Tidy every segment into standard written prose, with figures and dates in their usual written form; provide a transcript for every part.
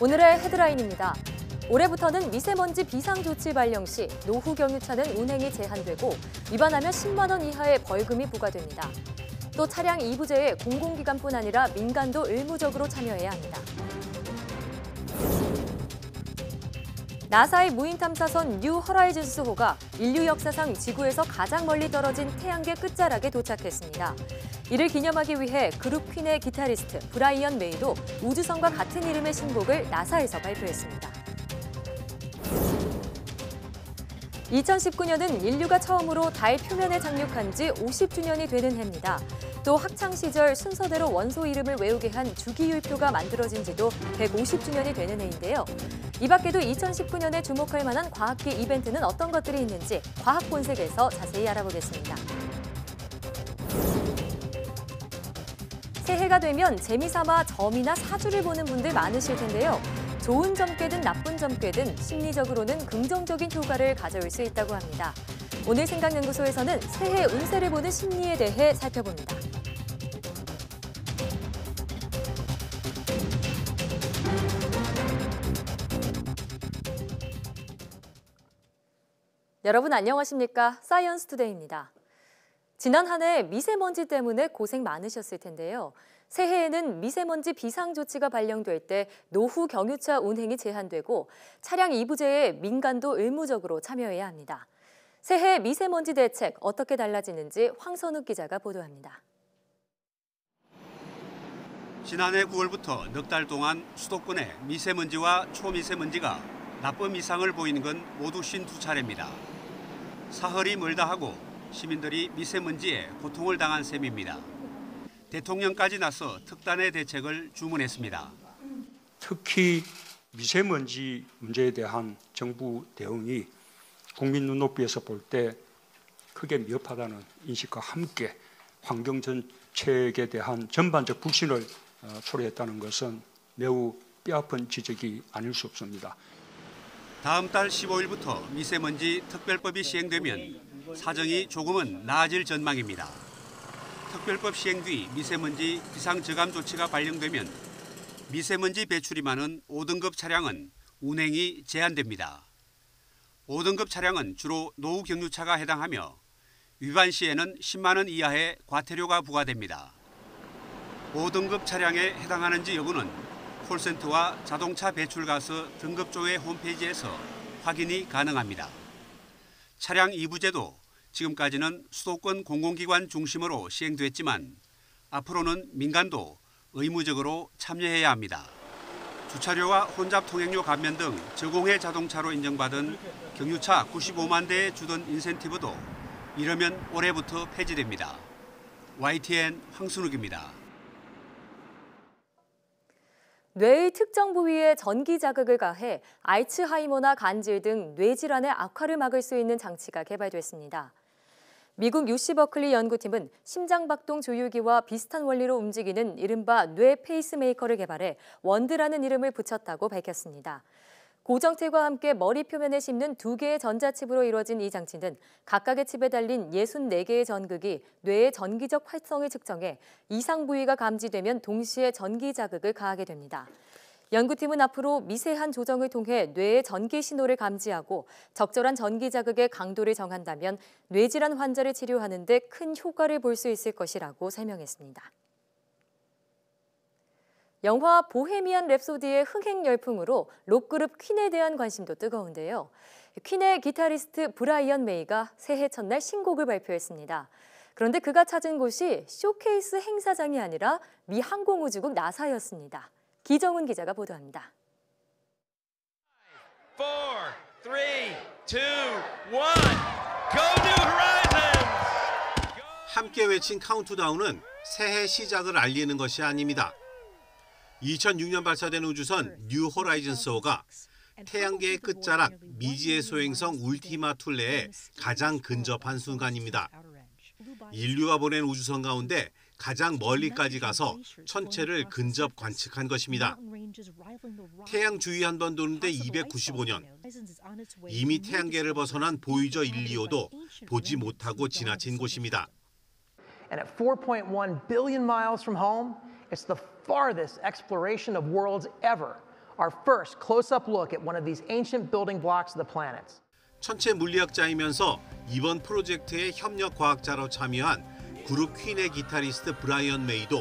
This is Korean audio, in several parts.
오늘의 헤드라인입니다. 올해부터는 미세먼지 비상조치 발령 시 노후 경유차는 운행이 제한되고 위반하면 10만 원 이하의 벌금이 부과됩니다. 또 차량 2부제에 공공기관뿐 아니라 민간도 의무적으로 참여해야 합니다. 나사의 무인 탐사선 뉴 허라이즌스호가 인류 역사상 지구에서 가장 멀리 떨어진 태양계 끝자락에 도착했습니다. 이를 기념하기 위해 그룹 퀸의 기타리스트 브라이언 메이도 우주선과 같은 이름의 신곡을 나사에서 발표했습니다. 2019년은 인류가 처음으로 달 표면에 장륙한 지 50주년이 되는 해입니다. 또 학창시절 순서대로 원소 이름을 외우게 한 주기율표가 만들어진 지도 150주년이 되는 해인데요. 이 밖에도 2019년에 주목할 만한 과학기 이벤트는 어떤 것들이 있는지 과학본색에서 자세히 알아보겠습니다. 새해가 되면 재미삼아 점이나 사주를 보는 분들 많으실 텐데요. 좋은 점괘든 나쁜 점괘든 심리적으로는 긍정적인 효과를 가져올 수 있다고 합니다. 오늘 생각연구소에서는 새해 운세를 보는 심리에 대해 살펴봅니다. 여러분 안녕하십니까? 사이언스 투데이입니다. 지난 한 해 미세먼지 때문에 고생 많으셨을 텐데요. 새해에는 미세먼지 비상조치가 발령될 때 노후 경유차 운행이 제한되고 차량 2부제에 민간도 의무적으로 참여해야 합니다. 새해 미세먼지 대책 어떻게 달라지는지 황선욱 기자가 보도합니다. 지난해 9월부터 넉 달 동안 수도권에 미세먼지와 초미세먼지가 나쁨 이상을 보이는 건 모두 52차례입니다. 사흘이 멀다 하고 시민들이 미세먼지에 고통을 당한 셈입니다. 대통령까지 나서 특단의 대책을 주문했습니다. 특히 미세먼지 문제에 대한 정부 대응이 국민 눈높이에서 볼 때 크게 미흡하다는 인식과 함께 환경 정책에 대한 전반적 불신을 초래했다는 것은 매우 뼈아픈 지적이 아닐 수 없습니다. 다음 달 15일부터 미세먼지 특별법이 시행되면 사정이 조금은 나아질 전망입니다. 특별법 시행 뒤 미세먼지 비상저감 조치가 발령되면 미세먼지 배출이 많은 5등급 차량은 운행이 제한됩니다. 5등급 차량은 주로 노후 경유차가 해당하며 위반 시에는 10만 원 이하의 과태료가 부과됩니다. 5등급 차량에 해당하는지 여부는 콜센터와 자동차 배출가스 등급조회 홈페이지에서 확인이 가능합니다. 차량 2부제도 지금까지는 수도권 공공기관 중심으로 시행됐지만 앞으로는 민간도 의무적으로 참여해야 합니다. 주차료와 혼잡 통행료 감면 등 저공해 자동차로 인정받은 경유차 95만 대에 주던 인센티브도 이러면 올해부터 폐지됩니다. YTN 황순욱입니다. 뇌의 특정 부위에 전기 자극을 가해 알츠하이머나 간질 등 뇌질환의 악화를 막을 수 있는 장치가 개발됐습니다. 미국 UC 버클리 연구팀은 심장박동 조율기와 비슷한 원리로 움직이는 이른바 뇌 페이스메이커를 개발해 원드라는 이름을 붙였다고 밝혔습니다. 고정틀과 함께 머리 표면에 심는 2개의 전자칩으로 이루어진 이 장치는 각각의 칩에 달린 64개의 전극이 뇌의 전기적 활성을 측정해 이상 부위가 감지되면 동시에 전기 자극을 가하게 됩니다. 연구팀은 앞으로 미세한 조정을 통해 뇌의 전기 신호를 감지하고 적절한 전기 자극의 강도를 정한다면 뇌질환 환자를 치료하는 데 큰 효과를 볼 수 있을 것이라고 설명했습니다. 영화 보헤미안 랩소디의 흥행 열풍으로 록그룹 퀸에 대한 관심도 뜨거운데요. 퀸의 기타리스트 브라이언 메이가 새해 첫날 신곡을 발표했습니다. 그런데 그가 찾은 곳이 쇼케이스 행사장이 아니라 미 항공우주국 나사였습니다. 기정훈 기자가 보도합니다. 4, 3, 2, 1, Go New Horizons! 함께 외친 카운트다운은 새해 시작을 알리는 것이 아닙니다. 2006년 발사된 우주선 뉴 호라이즌스호가 태양계의 끝자락 미지의 소행성 울티마 툴레에 가장 근접한 순간입니다. 인류가 보낸 우주선 가운데 가장 멀리까지 가서 천체를 근접 관측한 것입니다. 태양 주위 한 번 도는데 295년. 이미 태양계를 벗어난 보이저 1, 2호도 보지 못하고 지나친 곳입니다. And at 4.1 billion miles from home, it's the farthest exploration of worlds ever. our first close-up look at one of these ancient building blocks of the planet. 천체 물리학자이면서 이번 프로젝트의 협력 과학자로 참여한 그룹 퀸의 기타리스트 브라이언 메이도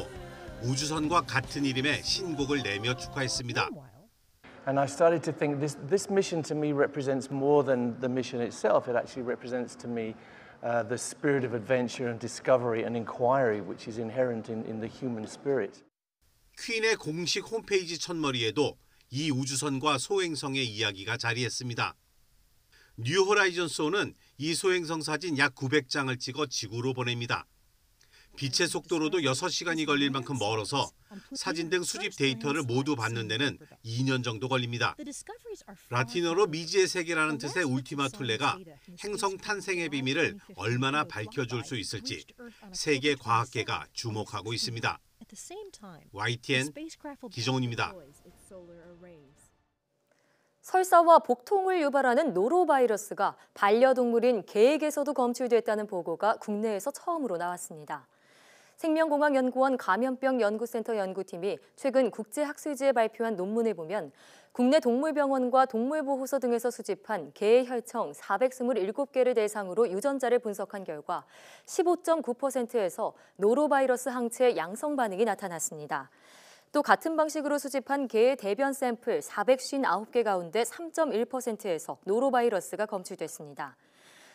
우주선과 같은 이름의 신곡을 내며 축하했습니다. And I started to think this mission to me represents more than the mission itself. It actually represents to me the spirit of adventure and discovery and inquiry, which is inherent in the human spirit. 퀸의 공식 홈페이지 첫머리에도 이 우주선과 소행성의 이야기가 자리했습니다. 뉴 호라이즌스호는 이 소행성 사진 약 900장을 찍어 지구로 보냅니다. 빛의 속도로도 6시간이 걸릴 만큼 멀어서 사진 등 수집 데이터를 모두 받는 데는 2년 정도 걸립니다. 라틴어로 미지의 세계라는 뜻의 울티마 툴레가 행성 탄생의 비밀을 얼마나 밝혀줄 수 있을지 세계 과학계가 주목하고 있습니다. YTN 기정훈입니다. 설사와 복통을 유발하는 노로바이러스가 반려동물인 개에게서도 검출됐다는 보고가 국내에서 처음으로 나왔습니다. 생명공학연구원 감염병 연구센터 연구팀이 최근 국제학술지에 발표한 논문을 보면 국내 동물병원과 동물보호소 등에서 수집한 개의 혈청 427개를 대상으로 유전자를 분석한 결과 15.9%에서 노로바이러스 항체 양성 반응이 나타났습니다. 또 같은 방식으로 수집한 개의 대변 샘플 459개 가운데 3.1%에서 노로바이러스가 검출됐습니다.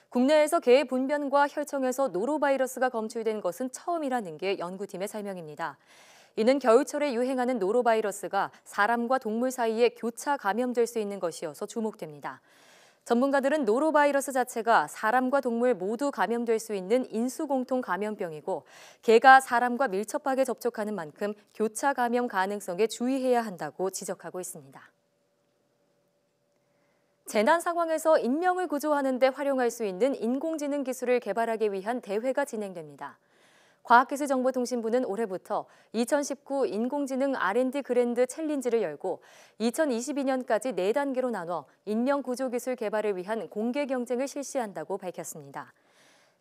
국내에서 개의 분변과 혈청에서 노로바이러스가 검출된 것은 처음이라는 게 연구팀의 설명입니다. 이는 겨울철에 유행하는 노로바이러스가 사람과 동물 사이에 교차 감염될 수 있는 것이어서 주목됩니다. 전문가들은 노로바이러스 자체가 사람과 동물 모두 감염될 수 있는 인수공통 감염병이고 개가 사람과 밀접하게 접촉하는 만큼 교차 감염 가능성에 주의해야 한다고 지적하고 있습니다. 재난 상황에서 인명을 구조하는 데 활용할 수 있는 인공지능 기술을 개발하기 위한 대회가 진행됩니다. 과학기술정보통신부는 올해부터 2019 인공지능 R&D 그랜드 챌린지를 열고 2022년까지 4단계로 나눠 인명구조기술 개발을 위한 공개 경쟁을 실시한다고 밝혔습니다.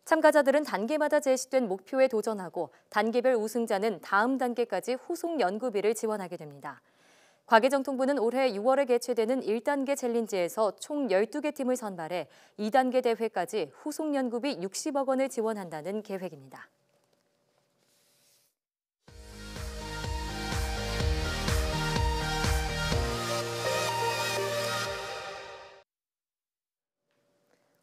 참가자들은 단계마다 제시된 목표에 도전하고 단계별 우승자는 다음 단계까지 후속 연구비를 지원하게 됩니다. 과기정통부는 올해 6월에 개최되는 1단계 챌린지에서 총 12개 팀을 선발해 2단계 대회까지 후속 연구비 60억 원을 지원한다는 계획입니다.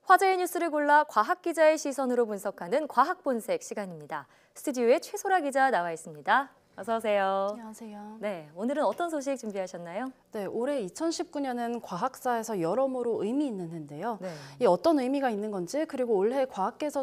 화제의 뉴스를 골라 과학기자의 시선으로 분석하는 과학본색 시간입니다. 스튜디오에 최소라 기자 나와 있습니다. 어서 오세요. 안녕하세요. 네, 오늘은 어떤 소식 준비하셨나요? 네, 올해 2019년은 과학사에서 여러모로 의미 있는 해인데요. 네. 이 어떤 의미가 있는 건지 그리고 올해 과학계에서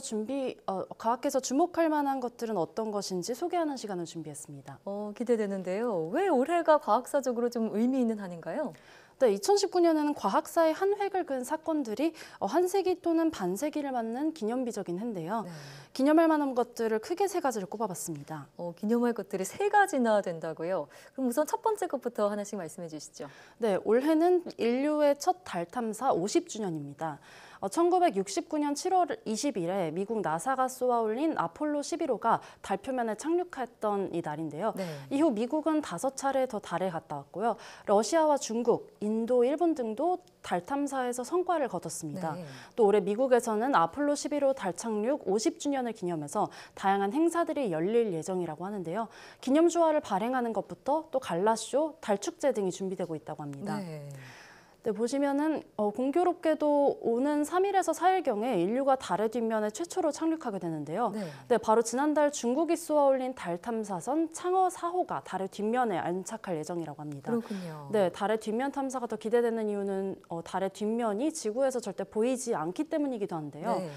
주목할 만한 것들은 어떤 것인지 소개하는 시간을 준비했습니다. 기대되는데요. 왜 올해가 과학사적으로 좀 의미 있는 한 해인가요? 네, 2019년에는 과학사의 한 획을 그은 사건들이 한 세기 또는 반세기를 맞는 기념비적인 해인데요. 네. 기념할 만한 것들을 크게 3가지를 꼽아봤습니다. 기념할 것들이 3가지나 된다고요? 그럼 우선 첫 번째 것부터 하나씩 말씀해 주시죠. 네, 올해는 인류의 첫 달 탐사 50주년입니다. 1969년 7월 20일에 미국 나사가 쏘아 올린 아폴로 11호가 달 표면에 착륙했던 이 날인데요. 네. 이후 미국은 5차례 더 달에 갔다 왔고요. 러시아와 중국, 인도, 일본 등도 달 탐사에서 성과를 거뒀습니다. 네. 또 올해 미국에서는 아폴로 11호 달 착륙 50주년을 기념해서 다양한 행사들이 열릴 예정이라고 하는데요. 기념주화를 발행하는 것부터 또 갈라쇼, 달 축제 등이 준비되고 있다고 합니다. 네. 네, 보시면은 공교롭게도 오는 3일에서 4일경에 인류가 달의 뒷면에 최초로 착륙하게 되는데요. 네. 네, 바로 지난달 중국이 쏘아 올린 달 탐사선 창어 4호가 달의 뒷면에 안착할 예정이라고 합니다. 그렇군요. 네, 달의 뒷면 탐사가 더 기대되는 이유는 달의 뒷면이 지구에서 절대 보이지 않기 때문이기도 한데요. 네.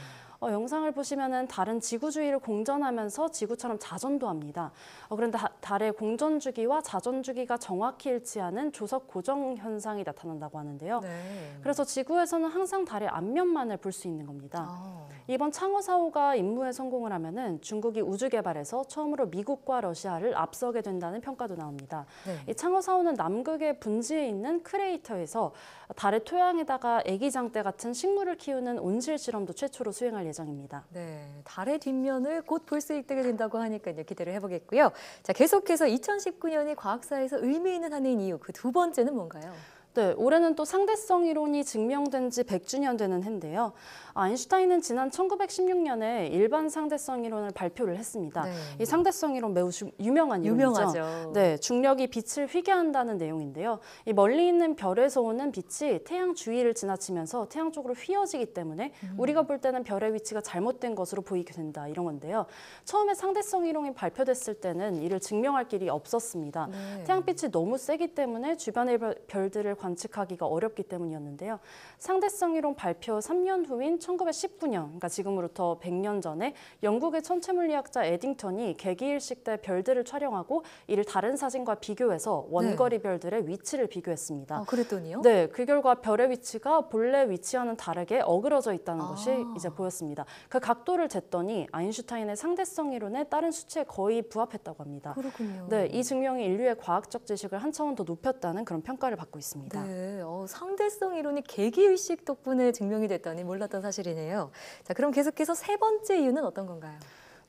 영상을 보시면은 달은 지구 주위를 공전하면서 지구처럼 자전도 합니다. 그런데 달의 공전 주기와 자전 주기가 정확히 일치하는 조석 고정 현상이 나타난다고 하는데요. 네. 그래서 지구에서는 항상 달의 앞면만을 볼 수 있는 겁니다. 아. 이번 창어 4호가 임무에 성공을 하면은 중국이 우주 개발에서 처음으로 미국과 러시아를 앞서게 된다는 평가도 나옵니다. 네. 이 창어 4호는 남극의 분지에 있는 크레이터에서 달의 토양에다가 애기장대 같은 식물을 키우는 온실 실험도 최초로 수행할 예정입니다. 네, 달의 뒷면을 곧 볼 수 있게 된다고 하니까 이제 기대를 해보겠고요. 자, 계속해서 2019년이 과학사에서 의미 있는 한 해인 이유, 그 두 번째는 뭔가요? 네, 올해는 또 상대성 이론이 증명된 지 100주년 되는 해인데요. 아인슈타인은 지난 1916년에 일반 상대성 이론을 발표를 했습니다. 네. 이 상대성 이론 매우 유명한 이론이죠. 유명하죠. 네, 중력이 빛을 휘게 한다는 내용인데요. 이 멀리 있는 별에서 오는 빛이 태양 주위를 지나치면서 태양 쪽으로 휘어지기 때문에 우리가 볼 때는 별의 위치가 잘못된 것으로 보이게 된다, 이런 건데요. 처음에 상대성 이론이 발표됐을 때는 이를 증명할 길이 없었습니다. 네. 태양빛이 너무 세기 때문에 주변의 별들을 관측하기가 어렵기 때문이었는데요. 상대성 이론 발표 3년 후인 1919년, 그러니까 지금으로부터 100년 전에 영국의 천체물리학자 에딩턴이 개기일식 때 별들을 촬영하고 이를 다른 사진과 비교해서 원거리 별들의 위치를 비교했습니다. 아, 그랬더니요? 네, 그 결과 별의 위치가 본래 위치와는 다르게 어그러져 있다는 것이 이제 보였습니다. 그 각도를 쟀더니 아인슈타인의 상대성 이론에 따른 수치에 거의 부합했다고 합니다. 그렇군요. 네, 이 증명이 인류의 과학적 지식을 한 차원 더 높였다는 그런 평가를 받고 있습니다. 네, 상대성 이론이 계기일식 덕분에 증명이 됐다니 몰랐던 사실이네요. 자, 그럼 계속해서 세 번째 이유는 어떤 건가요?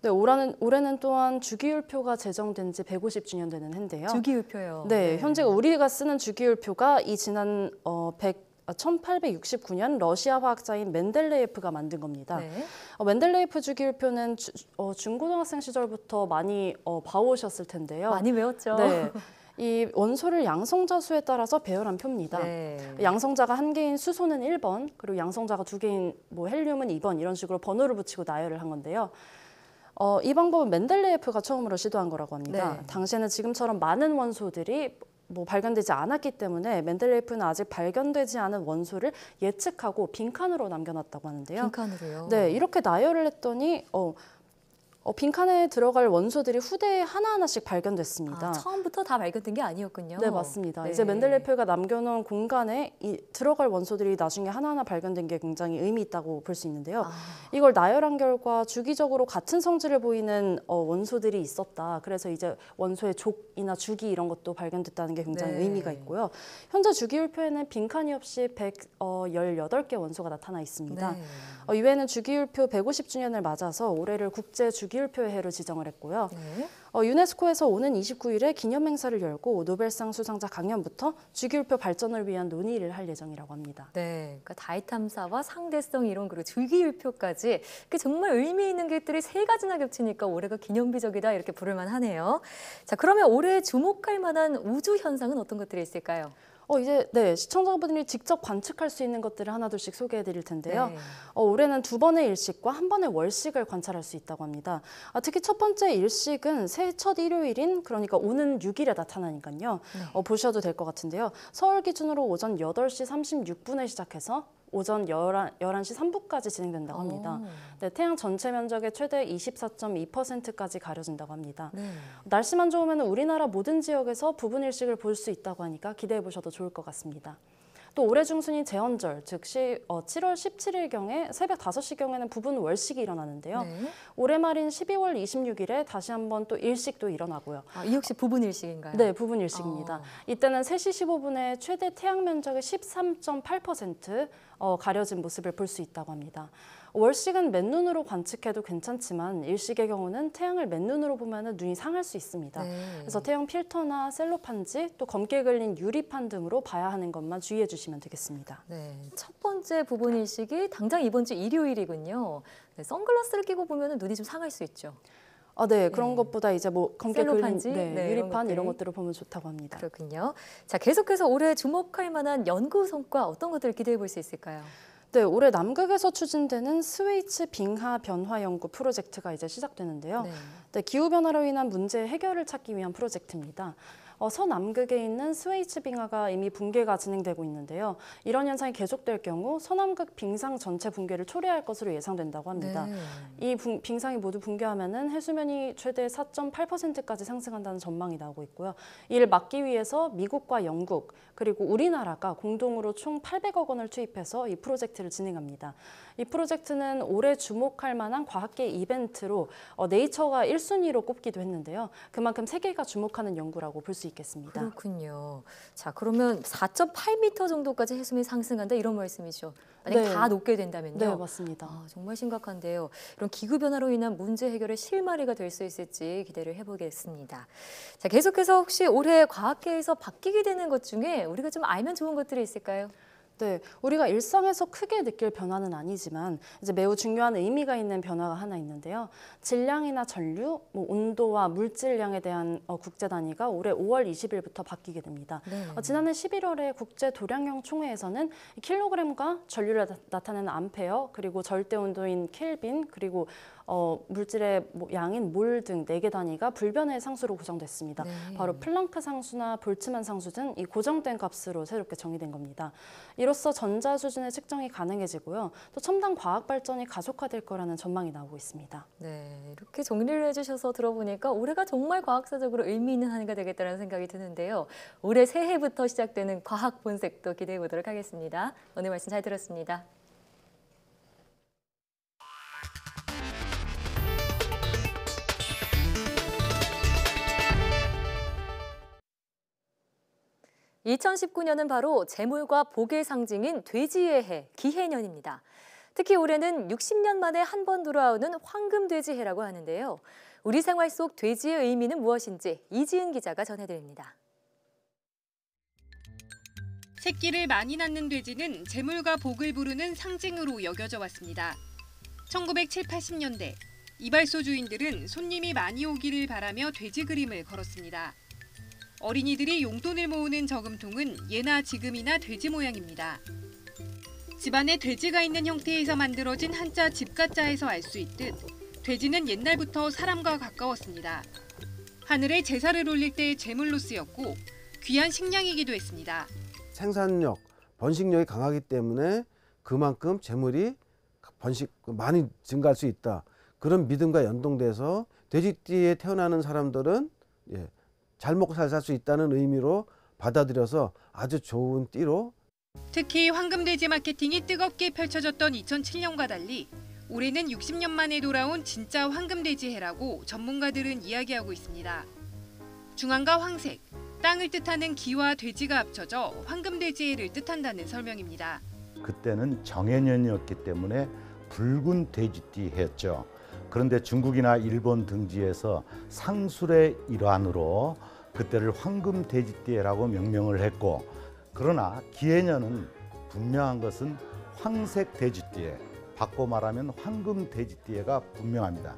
네, 올해는 또한 주기율표가 제정된 지 150주년 되는 해인데요. 주기율표요. 네, 현재 우리가 쓰는 주기율표가 이 지난 1869년 러시아 화학자인 멘델레예프가 만든 겁니다. 네. 멘델레예프 주기율표는 중고등학생 시절부터 많이 봐오셨을 텐데요. 많이 외웠죠. 네. 이 원소를 양성자 수에 따라서 배열한 표입니다. 네. 양성자가 1개인 수소는 1번, 그리고 양성자가 2개인 헬륨은 2번, 이런 식으로 번호를 붙이고 나열을 한 건데요. 이 방법은 멘델레예프가 처음으로 시도한 거라고 합니다. 네. 당시에는 지금처럼 많은 원소들이 발견되지 않았기 때문에 멘델레예프는 아직 발견되지 않은 원소를 예측하고 빈칸으로 남겨놨다고 하는데요. 빈칸으로요? 네, 이렇게 나열을 했더니 빈칸에 들어갈 원소들이 후대에 하나하나씩 발견됐습니다. 아, 처음부터 다 발견된 게 아니었군요. 네, 맞습니다. 네. 이제 멘델레예프가 남겨놓은 공간에 들어갈 원소들이 나중에 하나하나 발견된 게 굉장히 의미 있다고 볼 수 있는데요. 이걸 나열한 결과 주기적으로 같은 성질을 보이는 원소들이 있었다. 그래서 이제 원소의 족이나 주기 이런 것도 발견됐다는 게 굉장히 네. 의미가 있고요. 현재 주기율표에는 빈칸이 없이 118개 원소가 나타나 있습니다. 네. 유엔은 주기율표 150주년을 맞아서 올해를 국제 주기율표의 해로 지정을 했고요. 네. 유네스코에서 오는 29일에 기념행사를 열고 노벨상 수상자 강연부터 주기율표 발전을 위한 논의를 할 예정이라고 합니다. 네, 그러니까 달 탐사와 상대성 이론 그리고 주기율표까지 정말 의미 있는 것들이 세 가지나 겹치니까 올해가 기념비적이다 이렇게 부를만 하네요. 자, 그러면 올해 주목할 만한 우주 현상은 어떤 것들이 있을까요? 이제 시청자분들이 직접 관측할 수 있는 것들을 하나둘씩 소개해 드릴 텐데요. 네. 올해는 2번의 일식과 1번의 월식을 관찰할 수 있다고 합니다. 특히 첫 번째 일식은 새해 첫 일요일인 그러니까 오는 6일에 나타나니까요. 보셔도 될 것 같은데요. 서울 기준으로 오전 8시 36분에 시작해서 오전 11시 3분까지 진행된다고 합니다. 네, 태양 전체 면적의 최대 24.2%까지 가려진다고 합니다. 네. 날씨만 좋으면 우리나라 모든 지역에서 부분 일식을 볼 수 있다고 하니까 기대해 보셔도 좋을 것 같습니다. 또 올해 중순인 제헌절, 즉 7월 17일경에 새벽 5시경에는 부분 월식이 일어나는데요. 네. 올해 말인 12월 26일에 다시 한번 또 일식도 일어나고요. 이 역시 부분 일식인가요? 네, 부분 일식입니다. 이때는 3시 15분에 최대 태양 면적의 13.8% 가려진 모습을 볼 수 있다고 합니다. 월식은 맨눈으로 관측해도 괜찮지만 일식의 경우는 태양을 맨눈으로 보면 눈이 상할 수 있습니다. 네. 그래서 태양 필터나 셀로판지 또 검게 걸린 유리판 등으로 봐야 하는 것만 주의해 주시면 되겠습니다. 네, 첫 번째 부분 일식이 당장 이번 주 일요일이군요. 네, 선글라스를 끼고 보면 눈이 좀 상할 수 있죠. 네, 그런 것보다 이제 검게 걸린 셀로판지? 유리판 이런 것들을 보면 좋다고 합니다. 그렇군요. 자, 계속해서 올해 주목할 만한 연구 성과 어떤 것들을 기대해 볼 수 있을까요? 네, 올해 남극에서 추진되는 스웨이츠 빙하 변화 연구 프로젝트가 이제 시작되는데요. 네, 기후 변화로 인한 문제 해결을 찾기 위한 프로젝트입니다. 서남극에 있는 스웨이츠 빙하가 이미 붕괴가 진행되고 있는데요. 이런 현상이 계속될 경우 서남극 빙상 전체 붕괴를 초래할 것으로 예상된다고 합니다. 네. 이 빙상이 모두 붕괴하면은 해수면이 최대 4.8%까지 상승한다는 전망이 나오고 있고요. 이를 막기 위해서 미국과 영국 그리고 우리나라가 공동으로 총 800억 원을 투입해서 이 프로젝트를 진행합니다. 이 프로젝트는 올해 주목할 만한 과학계 이벤트로 네이처가 1순위로 꼽기도 했는데요. 그만큼 세계가 주목하는 연구라고 볼 수 있겠습니다. 그렇군요. 자, 그러면 4.8m 정도까지 해수면이 상승한다 이런 말씀이죠. 만약 네. 다 녹게 된다면요? 네, 맞습니다. 정말 심각한데요. 이런 기후 변화로 인한 문제 해결의 실마리가 될 수 있을지 기대를 해보겠습니다. 자, 계속해서 혹시 올해 과학계에서 바뀌게 되는 것 중에 우리가 좀 알면 좋은 것들이 있을까요? 네, 우리가 일상에서 크게 느낄 변화는 아니지만 이제 매우 중요한 의미가 있는 변화가 하나 있는데요. 질량이나 전류, 온도와 물질량에 대한 국제 단위가 올해 5월 20일부터 바뀌게 됩니다. 네. 지난해 11월에 국제 도량형 총회에서는 킬로그램과 전류를 나타내는 암페어, 그리고 절대 온도인 켈빈, 그리고 물질의 양인 몰 등 4개 단위가 불변의 상수로 고정됐습니다. 네. 바로 플랑크 상수나 볼츠만 상수 등 이 고정된 값으로 새롭게 정의된 겁니다. 이로써 전자 수준의 측정이 가능해지고요. 또 첨단 과학 발전이 가속화될 거라는 전망이 나오고 있습니다. 네, 이렇게 정리를 해주셔서 들어보니까 올해가 정말 과학사적으로 의미 있는 한 해가 되겠다는 생각이 드는데요. 올해 새해부터 시작되는 과학 본색도 기대해 보도록 하겠습니다. 오늘 말씀 잘 들었습니다. (2019년은) 바로 재물과 복의 상징인 돼지의 해, 기해년입니다. 특히 올해는 60년 만에 한 번 돌아오는 황금돼지해라고 하는데요. 우리 생활 속 돼지의 의미는 무엇인지 이지은 기자가 전해드립니다. 새끼를 많이 낳는 돼지는 재물과 복을 부르는 상징으로 여겨져 왔습니다. 1970, 80년대 이발소 주인들은 손님이 많이 오기를 바라며 돼지 그림을 걸었습니다. 어린이들이 용돈을 모으는 저금통은 예나 지금이나 돼지 모양입니다. 집안에 돼지가 있는 형태에서 만들어진 한자 집가자에서 알 수 있듯 돼지는 옛날부터 사람과 가까웠습니다. 하늘에 제사를 올릴 때의 제물로 쓰였고 귀한 식량이기도 했습니다. 생산력, 번식력이 강하기 때문에 그만큼 재물이 많이 증가할 수 있다. 그런 믿음과 연동돼서 돼지띠에 태어나는 사람들은 잘 먹고 잘 살 수 있다는 의미로 받아들여서 아주 좋은 띠로. 특히 황금돼지 마케팅이 뜨겁게 펼쳐졌던 2007년과 달리 올해는 60년 만에 돌아온 진짜 황금돼지 해라고 전문가들은 이야기하고 있습니다. 중앙과 황색, 땅을 뜻하는 기와 돼지가 합쳐져 황금돼지 해를 뜻한다는 설명입니다. 그때는 정해년이었기 때문에 붉은 돼지띠 해였죠. 그런데 중국이나 일본 등지에서 상술의 일환으로 그때를 황금 돼지띠해라고 명명을 했고, 그러나 기해년은 분명한 것은 황색 돼지띠해, 바꿔 말하면 황금 돼지띠해가 분명합니다.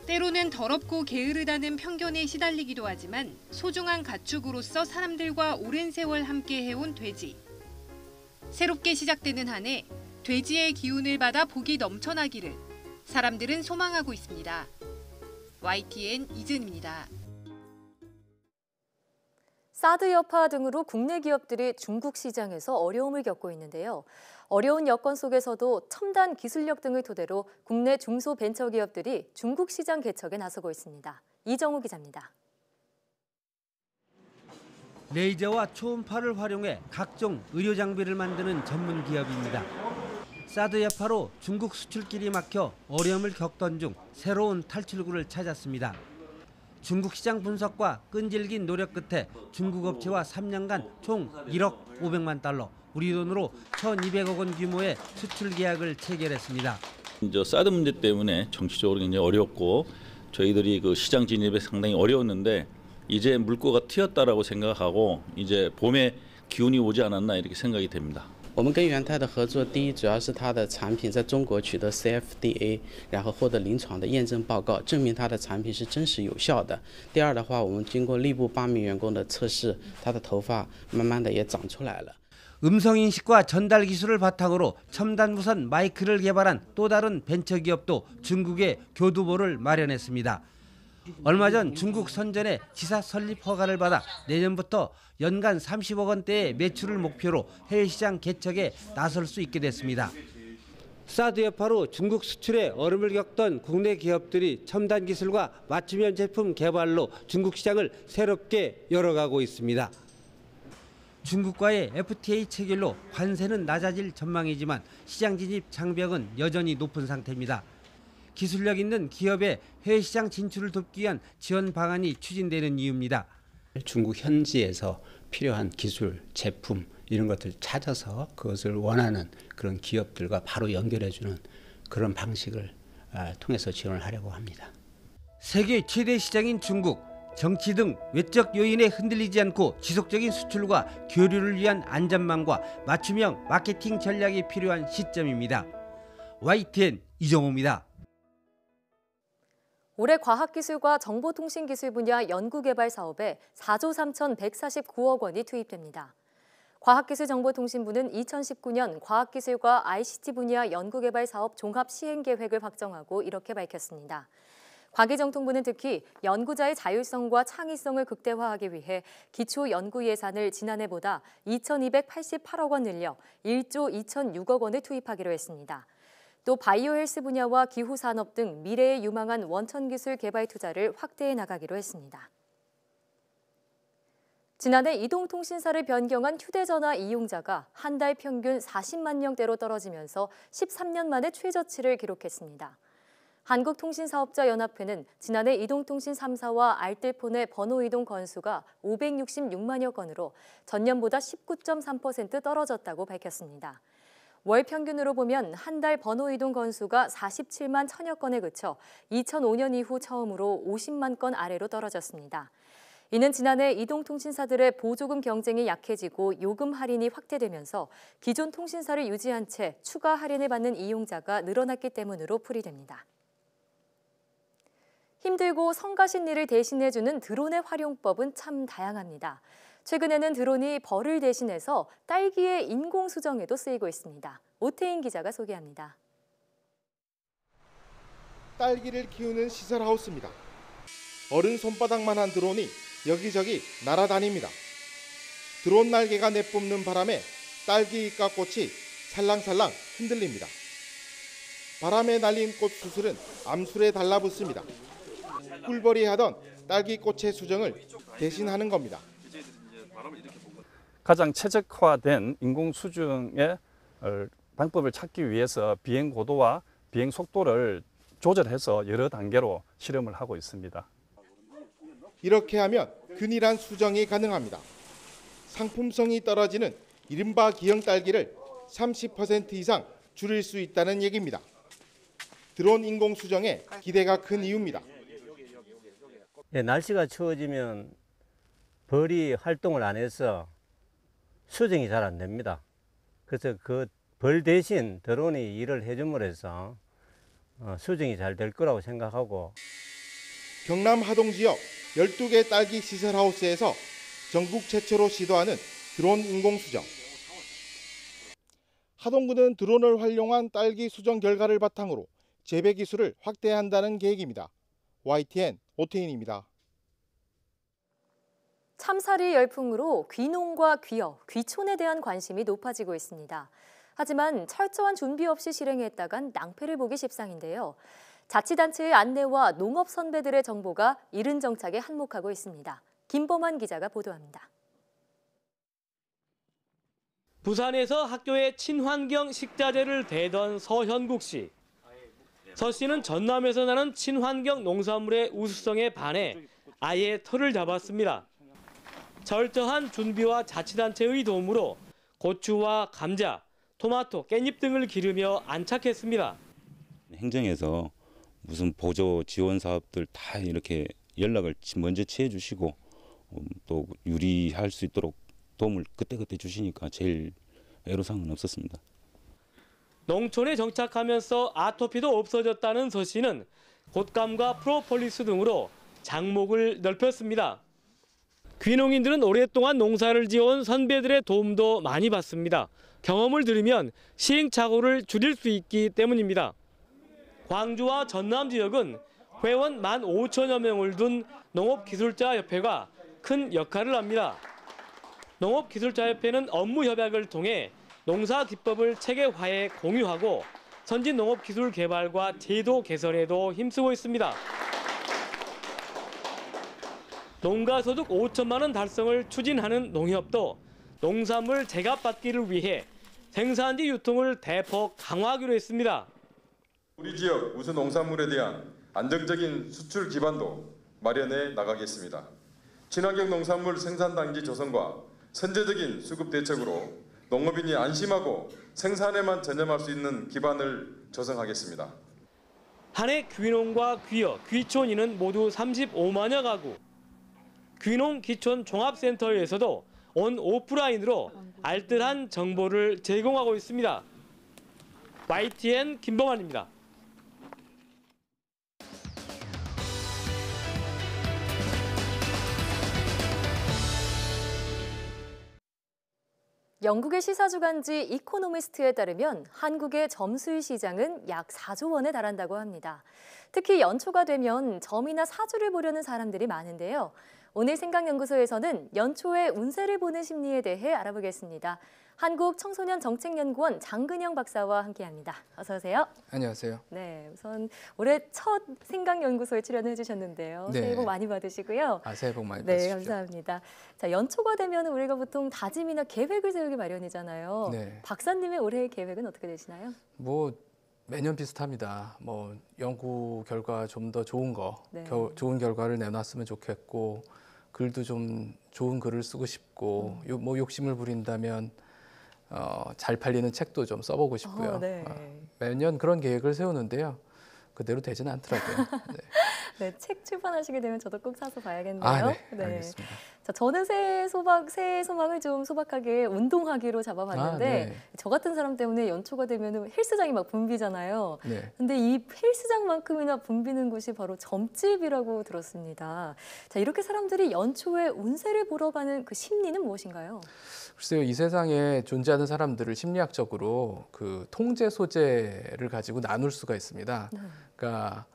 때로는 더럽고 게으르다는 편견에 시달리기도 하지만 소중한 가축으로서 사람들과 오랜 세월 함께 해온 돼지. 새롭게 시작되는 한 해, 돼지의 기운을 받아 복이 넘쳐나기를 사람들은 소망하고 있습니다. YTN 이진입니다. 사드 여파 등으로 국내 기업들이 중국 시장에서 어려움을 겪고 있는데요. 어려운 여건 속에서도 첨단 기술력 등을 토대로 국내 중소벤처기업들이 중국 시장 개척에 나서고 있습니다. 이정우 기자입니다. 레이저와 초음파를 활용해 각종 의료 장비를 만드는 전문 기업입니다. 사드 여파로 중국 수출길이 막혀 어려움을 겪던 중 새로운 탈출구를 찾았습니다. 중국 시장 분석과 끈질긴 노력 끝에 중국 업체와 3년간 총 1억 500만 달러, 우리 돈으로 1,200억 원 규모의 수출 계약을 체결했습니다. 이제 사드 문제 때문에 정치적으로 굉장히 어렵고 저희들이 그 시장 진입에 상당히 어려웠는데 이제 물꼬가 트였다라고 생각하고 이제 봄에 기운이 오지 않았나 이렇게 생각이 됩니다. 我们跟元泰的合作，第一主要是它的产品在中国取得 CFDA， 然后获得临床的验证报告，证明它的产品是真实有效的。第二的话，我们经过内部8名员工的测试，它的头发慢慢的也长出来了。 음성인식과 전달 기술을 바탕으로 첨단 무선 마이크를 개발한 또 다른 벤처기업도 중국에 교두보를 마련했습니다. 얼마 전 중국 선전에 지사 설립 허가를 받아 내년부터 연간 30억 원대의 매출을 목표로 해외 시장 개척에 나설 수 있게 됐습니다. 사드 여파로 중국 수출에 어려움을 겪던 국내 기업들이 첨단 기술과 맞춤형 제품 개발로 중국 시장을 새롭게 열어가고 있습니다. 중국과의 FTA 체결로 관세는 낮아질 전망이지만 시장 진입 장벽은 여전히 높은 상태입니다. 기술력 있는 기업의 해외 시장 진출을 돕기 위한 지원 방안이 추진되는 이유입니다. 중국 현지에서 필요한 기술, 제품 이런 것들 찾아서 그것을 원하는 그런 기업들과 바로 연결해주는 그런 방식을 통해서 지원을 하려고 합니다. 세계 최대 시장인 중국, 정치 등 외적 요인에 흔들리지 않고 지속적인 수출과 교류를 위한 안전망과 맞춤형 마케팅 전략이 필요한 시점입니다. YTN 이정호입니다. 올해 과학기술과 정보통신기술 분야 연구개발 사업에 4조 3,149억 원이 투입됩니다. 과학기술정보통신부는 2019년 과학기술과 ICT 분야 연구개발 사업 종합 시행계획을 확정하고 이렇게 밝혔습니다. 과기정통부는 특히 연구자의 자율성과 창의성을 극대화하기 위해 기초 연구 예산을 지난해보다 2,288억 원 늘려 1조 2,006억 원을 투입하기로 했습니다. 또 바이오 헬스 분야와 기후 산업 등 미래에 유망한 원천 기술 개발 투자를 확대해 나가기로 했습니다. 지난해 이동통신사를 변경한 휴대전화 이용자가 한 달 평균 40만 명대로 떨어지면서 13년 만에 최저치를 기록했습니다. 한국통신사업자연합회는 지난해 이동통신 3사와 알뜰폰의 번호 이동 건수가 566만여 건으로 전년보다 19.3% 떨어졌다고 밝혔습니다. 월 평균으로 보면 한 달 번호 이동 건수가 47만 1천여 건에 그쳐 2005년 이후 처음으로 50만 건 아래로 떨어졌습니다. 이는 지난해 이동통신사들의 보조금 경쟁이 약해지고 요금 할인이 확대되면서 기존 통신사를 유지한 채 추가 할인을 받는 이용자가 늘어났기 때문으로 풀이됩니다. 힘들고 성가신 일을 대신해주는 드론의 활용법은 참 다양합니다. 최근에는 드론이 벌을 대신해서 딸기의 인공수정에도 쓰이고 있습니다. 오태인 기자가 소개합니다. 딸기를 키우는 시설하우스입니다. 어른 손바닥만한 드론이 여기저기 날아다닙니다. 드론 날개가 내뿜는 바람에 딸기 잎과 꽃이 살랑살랑 흔들립니다. 바람에 날린 꽃 수술은 암술에 달라붙습니다. 꿀벌이 하던 딸기 꽃의 수정을 대신하는 겁니다. 가장 최적화된 인공수정의 방법을 찾기 위해서 비행 고도와 비행 속도를 조절해서 여러 단계로 실험을 하고 있습니다. 이렇게 하면 균일한 수정이 가능합니다. 상품성이 떨어지는 이른바 기형 딸기를 30% 이상 줄일 수 있다는 얘기입니다. 드론 인공 수정에 기대가 큰 이유입니다. 날씨가 추워지면 벌이 활동을 안 해서 수정이 잘 안 됩니다. 그래서 그 벌 대신 드론이 일을 해줌으로 해서 수정이 잘 될 거라고 생각하고. 경남 하동 지역 12개 딸기 시설하우스에서 전국 최초로 시도하는 드론 인공수정. 하동구는 드론을 활용한 딸기 수정 결과를 바탕으로 재배 기술을 확대한다는 계획입니다. YTN 오태인입니다. 참사리 열풍으로 귀농과 귀업, 귀촌에 대한 관심이 높아지고 있습니다. 하지만 철저한 준비 없이 실행했다간 낭패를 보기 십상인데요. 자치단체의 안내와 농업 선배들의 정보가 이른 정착에 한몫하고 있습니다. 김범환 기자가 보도합니다. 부산에서 학교에 친환경 식자재를 대던 서현국 씨. 서 씨는 전남에서 나는 친환경 농산물의 우수성에 반해 아예 털을 잡았습니다. 철저한 준비와 자치단체의 도움으로 고추와 감자, 토마토, 깻잎 등을 기르며 안착했습니다. 행정에서 무슨 보조 지원 사업들 다 이렇게 연락을 먼저 취해 주시고 또 유리할 수 있도록 도움을 그때그때 주시니까 제일 애로사항은 없었습니다. 농촌에 정착하면서 아토피도 없어졌다는 서 씨는 곶감과 프로폴리스 등으로 장목을 넓혔습니다. 귀농인들은 오랫동안 농사를 지어온 선배들의 도움도 많이 받습니다. 경험을 들으면 시행착오를 줄일 수 있기 때문입니다. 광주와 전남 지역은 회원 15,000여 명을 둔 농업기술자협회가 큰 역할을 합니다. 농업기술자협회는 업무 협약을 통해 농사 기법을 체계화해 공유하고 선진 농업기술 개발과 제도 개선에도 힘쓰고 있습니다. 농가소득 5천만 원 달성을 추진하는 농협도 농산물 제값받기를 위해 생산지 유통을 대폭 강화하기로 했습니다. 우리 지역 우수 농산물에 대한 안정적인 수출 기반도 마련해 나가겠습니다. 친환경 농산물 생산 단기 조성과 선제적인 수급 대책으로 농업인이 안심하고 생산에만 전념할 수 있는 기반을 조성하겠습니다. 한 해 귀농과 귀여, 귀촌인은 모두 35만여 가구. 귀농 귀촌 종합센터에서도 온 오프라인으로 알뜰한 정보를 제공하고 있습니다. YTN 김범환입니다. 영국의 시사주간지 이코노미스트에 따르면 한국의 점수의 시장은 약 4조 원에 달한다고 합니다. 특히 연초가 되면 점이나 사주를 보려는 사람들이 많은데요. 오늘 생각연구소에서는 연초에 운세를 보는 심리에 대해 알아보겠습니다. 한국청소년정책연구원 장근영 박사와 함께합니다. 어서 오세요. 안녕하세요. 네, 우선 올해 첫 생각연구소에 출연해 주셨는데요. 네. 새해 복 많이 받으시고요. 새해 복 많이 네, 받으십시오. 감사합니다. 자, 연초가 되면 우리가 보통 다짐이나 계획을 세우기 마련이잖아요. 네. 박사님의 올해의 계획은 어떻게 되시나요? 뭐 매년 비슷합니다. 뭐 연구 결과 좀 더 좋은 거, 네. 좋은 결과를 내놨으면 좋겠고, 글도 좀 좋은 글을 쓰고 싶고, 뭐 욕심을 부린다면 잘 팔리는 책도 좀 써보고 싶고요. 네. 매년 그런 계획을 세우는데요. 그대로 되지는 않더라고요. 네. 네, 책 출판하시게 되면 저도 꼭 사서 봐야겠네요. 네, 알겠습니다. 자, 저는 새해 소망을 좀 소박하게 운동하기로 잡아봤는데 네. 저 같은 사람 때문에 연초가 되면 헬스장이 막 붐비잖아요. 네. 근데 이 헬스장만큼이나 붐비는 곳이 바로 점집이라고 들었습니다. 자, 이렇게 사람들이 연초에 운세를 보러 가는 그 심리는 무엇인가요? 글쎄요, 이 세상에 존재하는 사람들을 심리학적으로 그 통제 소재를 가지고 나눌 수가 있습니다. 네. 그러니까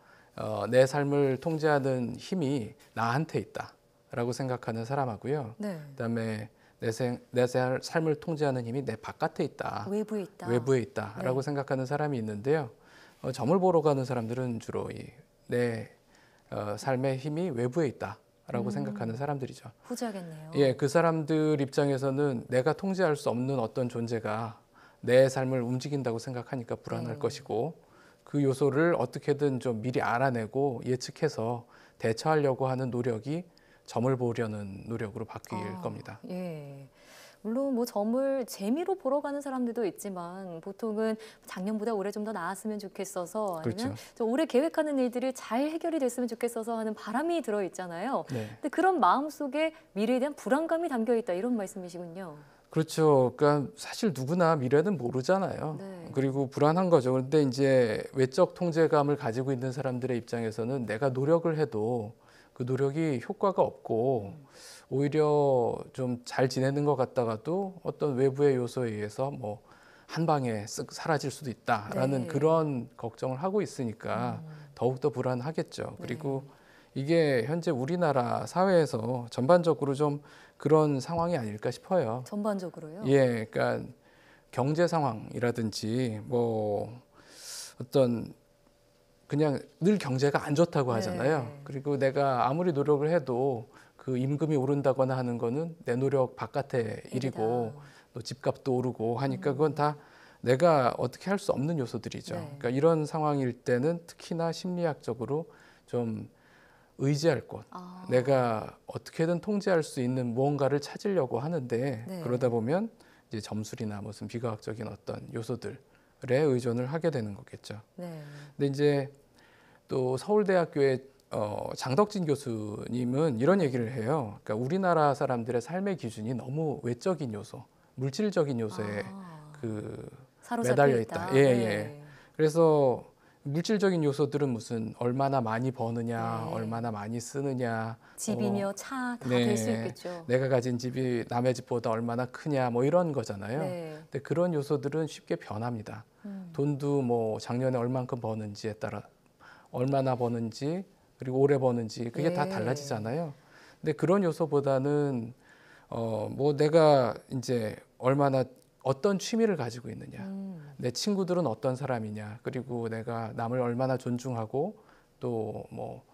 내 삶을 통제하는 힘이 나한테 있다라고 생각하는 사람하고요. 네. 그다음에 내 삶을 통제하는 힘이 내 바깥에 있다. 외부에 있다. 외부에 있다라고 네. 생각하는 사람이 있는데요. 점을 보러 가는 사람들은 주로 내 삶의 힘이 외부에 있다라고 생각하는 사람들이죠. 후자겠네요. 예, 그 사람들 입장에서는 내가 통제할 수 없는 어떤 존재가 내 삶을 움직인다고 생각하니까 불안할 것이고, 그 요소를 어떻게든 좀 미리 알아내고 예측해서 대처하려고 하는 노력이 점을 보려는 노력으로 바뀔 겁니다. 예. 물론 뭐 점을 재미로 보러 가는 사람들도 있지만 보통은 작년보다 올해 좀 더 나았으면 좋겠어서, 아니면 그렇죠. 저 올해 계획하는 일들이 잘 해결이 됐으면 좋겠어서 하는 바람이 들어 있잖아요. 네. 근데 그런 마음 속에 미래에 대한 불안감이 담겨 있다, 이런 말씀이시군요. 그렇죠. 그러니까 사실 누구나 미래는 모르잖아요. 네. 그리고 불안한 거죠. 그런데 이제 외적 통제감을 가지고 있는 사람들의 입장에서는 내가 노력을 해도 그 노력이 효과가 없고 오히려 좀 잘 지내는 것 같다가도 어떤 외부의 요소에 의해서 뭐 한 방에 쓱 사라질 수도 있다라는 네. 그런 걱정을 하고 있으니까 더욱더 불안하겠죠. 그리고 이게 현재 우리나라 사회에서 전반적으로 좀 그런 상황이 아닐까 싶어요. 전반적으로요? 예, 그러니까 경제 상황이라든지 뭐 어떤 그냥 늘 경제가 안 좋다고 하잖아요. 네. 그리고 내가 아무리 노력을 해도 그 임금이 오른다거나 하는 거는 내 노력 바깥의 일이고, 또 집값도 오르고 하니까 그건 다 내가 어떻게 할 수 없는 요소들이죠. 네. 그러니까 이런 상황일 때는 특히나 심리학적으로 좀 의지할 곳, 내가 어떻게든 통제할 수 있는 무언가를 찾으려고 하는데, 네. 그러다 보면 이제 점술이나 무슨 비과학적인 어떤 요소들에 의존을 하게 되는 거겠죠. 네. 근데 이제 또 서울대학교의 장덕진 교수님은 이런 얘기를 해요. 그러니까 우리나라 사람들의 삶의 기준이 너무 외적인 요소, 물질적인 요소에 매달려 있다. 예, 네. 예. 그래서 물질적인 요소들은 무슨 얼마나 많이 버느냐, 네. 얼마나 많이 쓰느냐, 집이며 차 다 될 수 있겠죠. 내가 가진 집이 남의 집보다 얼마나 크냐, 뭐 이런 거잖아요. 네. 근데 그런 요소들은 쉽게 변합니다. 돈도 뭐 작년에 얼만큼 버는지에 따라 얼마나 버는지, 그리고 오래 버는지 그게 다 달라지잖아요. 근데 그런 요소보다는 뭐 내가 이제 얼마나 어떤 취미를 가지고 있느냐, 내 친구들은 어떤 사람이냐, 그리고 내가 남을 얼마나 존중하고 또 뭐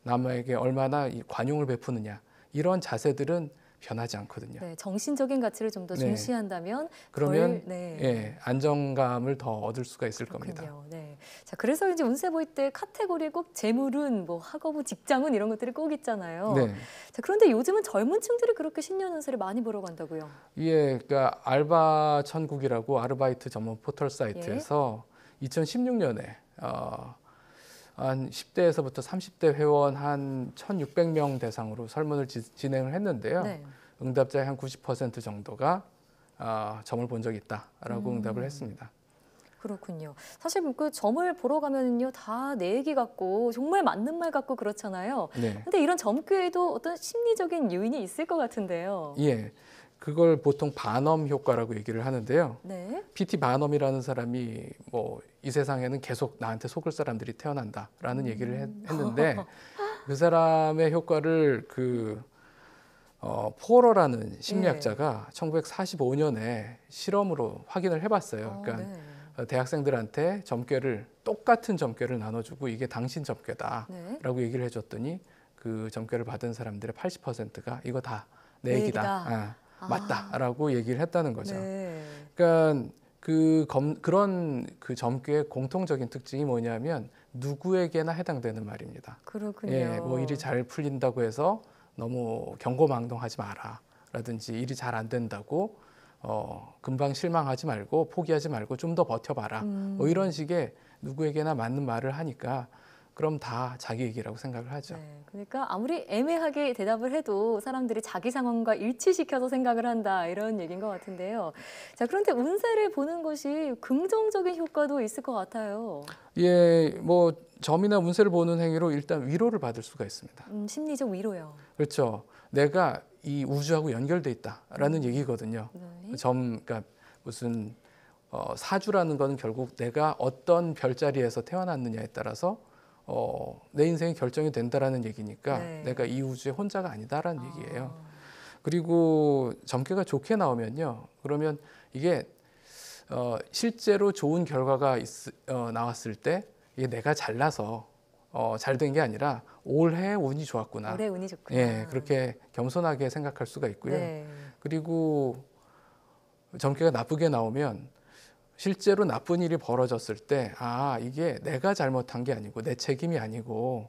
남에게 얼마나 관용을 베푸느냐, 이런 자세들은 변하지 않거든요. 네, 정신적인 가치를 좀 더 네. 중시한다면 그러면 네. 예, 안정감을 더 얻을 수가 있을 그렇군요. 겁니다. 네. 자, 그래서 이제 운세 볼 때 카테고리에 꼭 재물운, 뭐 학업운, 직장운 이런 것들이 꼭 있잖아요. 네. 자, 그런데 요즘은 젊은 층들이 그렇게 신년 운세를 많이 보러 간다고요? 예, 그러니까 알바 천국이라고 아르바이트 전문 포털 사이트에서 2016년에 한 10대에서부터 30대 회원 한 1,600명 대상으로 설문을 진행을 했는데요. 네. 응답자의 한 90% 정도가 점을 본 적이 있다라고 응답을 했습니다. 그렇군요. 사실 그 점을 보러 가면은요, 다 내 얘기 같고 정말 맞는 말 같고 그렇잖아요. 네. 근데 이런 점괘에도 어떤 심리적인 요인이 있을 것 같은데요. 예, 그걸 보통 반엄 효과라고 얘기를 하는데요. 네. PT 반엄이라는 사람이 뭐 이 세상에는 계속 나한테 속을 사람들이 태어난다라는 얘기를 했는데 그 사람의 효과를 포러라는 심리학자가 1945년에 실험으로 확인을 해봤어요. 그러니까 대학생들한테 점괘를 똑같은 점괘를 나눠주고 이게 당신 점괘다라고 얘기를 해줬더니 그 점괘를 받은 사람들의 80%가 이거 다 내 얘기다, 맞다라고 얘기를 했다는 거죠. 네. 그러니까 그런 점괘의 공통적인 특징이 뭐냐면 누구에게나 해당되는 말입니다. 그렇군요. 예, 뭐 일이 잘 풀린다고 해서 너무 경고망동하지 마라라든지 일이 잘 안 된다고 금방 실망하지 말고 포기하지 말고 좀 더 버텨봐라. 뭐 이런 식의 누구에게나 맞는 말을 하니까 그럼 다 자기 얘기라고 생각을 하죠. 네, 그러니까 아무리 애매하게 대답을 해도 사람들이 자기 상황과 일치시켜서 생각을 한다 이런 얘기인 것 같은데요. 자, 그런데 운세를 보는 것이 긍정적인 효과도 있을 것 같아요. 예, 뭐 점이나 운세를 보는 행위로 일단 위로를 받을 수가 있습니다. 심리적 위로요. 그렇죠. 내가 이 우주하고 연결돼 있다라는 얘기거든요. 네. 그러니까 무슨 사주라는 거는 결국 내가 어떤 별자리에서 태어났느냐에 따라서 내 인생이 결정이 된다라는 얘기니까 네. 내가 이 우주의 혼자가 아니다라는 얘기예요. 그리고 점괘가 좋게 나오면요. 그러면 이게 실제로 좋은 결과가 나왔을 때 이게 내가 잘나서 잘 된 게 아니라 올해 운이 좋았구나. 올해 운이 좋구나. 예, 그렇게 겸손하게 생각할 수가 있고요. 네. 그리고 점괘가 나쁘게 나오면 실제로 나쁜 일이 벌어졌을 때 이게 내가 잘못한 게 아니고 내 책임이 아니고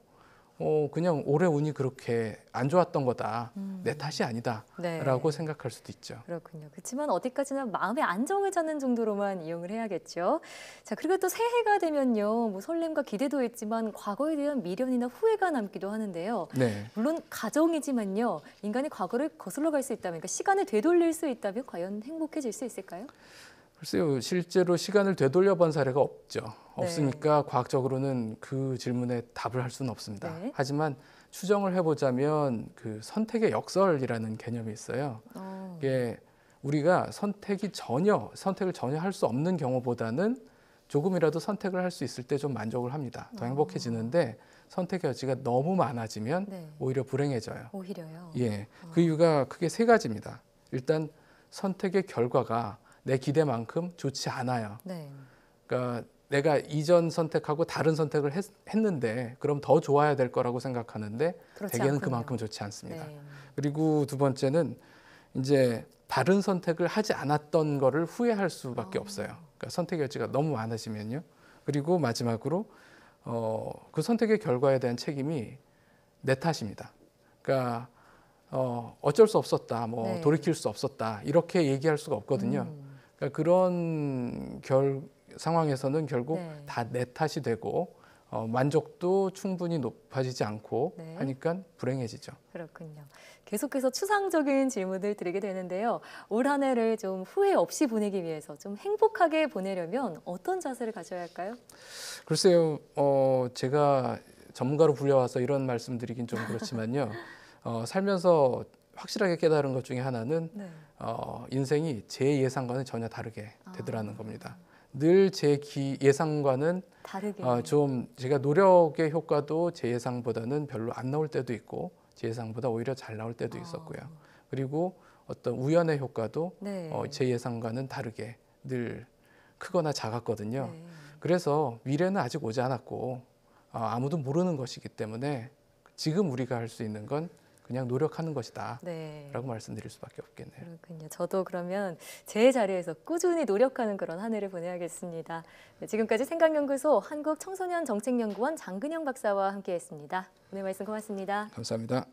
그냥 올해 운이 그렇게 안 좋았던 거다. 내 탓이 아니다라고 생각할 수도 있죠. 그렇군요. 그렇지만 어디까지나 마음의 안정을 찾는 정도로만 이용을 해야겠죠. 자, 그리고 또 새해가 되면요. 뭐 설렘과 기대도 있지만 과거에 대한 미련이나 후회가 남기도 하는데요. 네. 물론 가정이지만요. 인간이 과거를 거슬러 갈 수 있다면, 그러니까 시간을 되돌릴 수 있다면 과연 행복해질 수 있을까요? 글쎄요, 실제로 시간을 되돌려 본 사례가 없죠. 네. 없으니까 과학적으로는 그 질문에 답을 할 수는 없습니다. 네. 하지만 추정을 해보자면 그 선택의 역설이라는 개념이 있어요. 이게 우리가 선택을 전혀 할 수 없는 경우보다는 조금이라도 선택을 할 수 있을 때 좀 만족을 합니다. 더 행복해지는데 선택의 여지가 너무 많아지면 오히려 불행해져요. 오히려요? 예, 그 이유가 크게 세 가지입니다. 일단 선택의 결과가 내 기대만큼 좋지 않아요. 네. 그러니까 내가 이전 선택하고 다른 선택을 했는데 그럼 더 좋아야 될 거라고 생각하는데 대개는 않군요. 그만큼 좋지 않습니다. 네. 그리고 두 번째는 이제 다른 선택을 하지 않았던 거를 후회할 수밖에 없어요. 그러니까 선택의 여지가 너무 많아지면요. 그리고 마지막으로 그 선택의 결과에 대한 책임이 내 탓입니다. 그러니까 어쩔 수 없었다, 뭐 돌이킬 수 없었다 이렇게 얘기할 수가 없거든요. 그러니까 그런 상황에서는 결국 다 내 탓이 되고 만족도 충분히 높아지지 않고 하니까 불행해지죠. 그렇군요. 계속해서 추상적인 질문을 드리게 되는데요. 올 한 해를 좀 후회 없이 보내기 위해서 좀 행복하게 보내려면 어떤 자세를 가져야 할까요? 글쎄요, 제가 전문가로 불려와서 이런 말씀드리긴 좀 그렇지만요. 살면서 확실하게 깨달은 것 중에 하나는 인생이 제 예상과는 전혀 다르게 되더라는 겁니다. 늘 제 예상과는 다르게 좀 제가 노력의 효과도 제 예상보다는 별로 안 나올 때도 있고 제 예상보다 오히려 잘 나올 때도 있었고요. 그리고 어떤 우연의 효과도 제 예상과는 다르게 늘 크거나 작았거든요. 그래서 미래는 아직 오지 않았고 아무도 모르는 것이기 때문에 지금 우리가 할 수 있는 건 그냥 노력하는 것이다 네. 라고 말씀드릴 수밖에 없겠네요. 그렇군요. 저도 그러면 제 자리에서 꾸준히 노력하는 그런 한 해를 보내야겠습니다. 네, 지금까지 생각연구소 한국청소년정책연구원 장근영 박사와 함께했습니다. 오늘 말씀 고맙습니다. 감사합니다.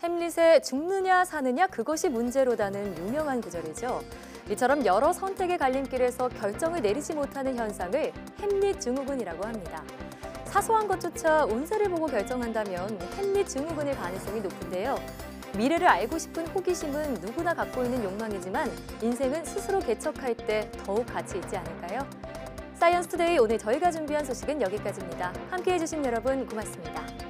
햄릿의 죽느냐 사느냐 그것이 문제로다는 유명한 구절이죠. 이처럼 여러 선택의 갈림길에서 결정을 내리지 못하는 현상을 햄릿 증후군이라고 합니다. 사소한 것조차 운세를 보고 결정한다면 햄릿 증후군일 가능성이 높은데요. 미래를 알고 싶은 호기심은 누구나 갖고 있는 욕망이지만 인생은 스스로 개척할 때 더욱 가치 있지 않을까요? 사이언스 투데이 오늘 저희가 준비한 소식은 여기까지입니다. 함께해 주신 여러분 고맙습니다.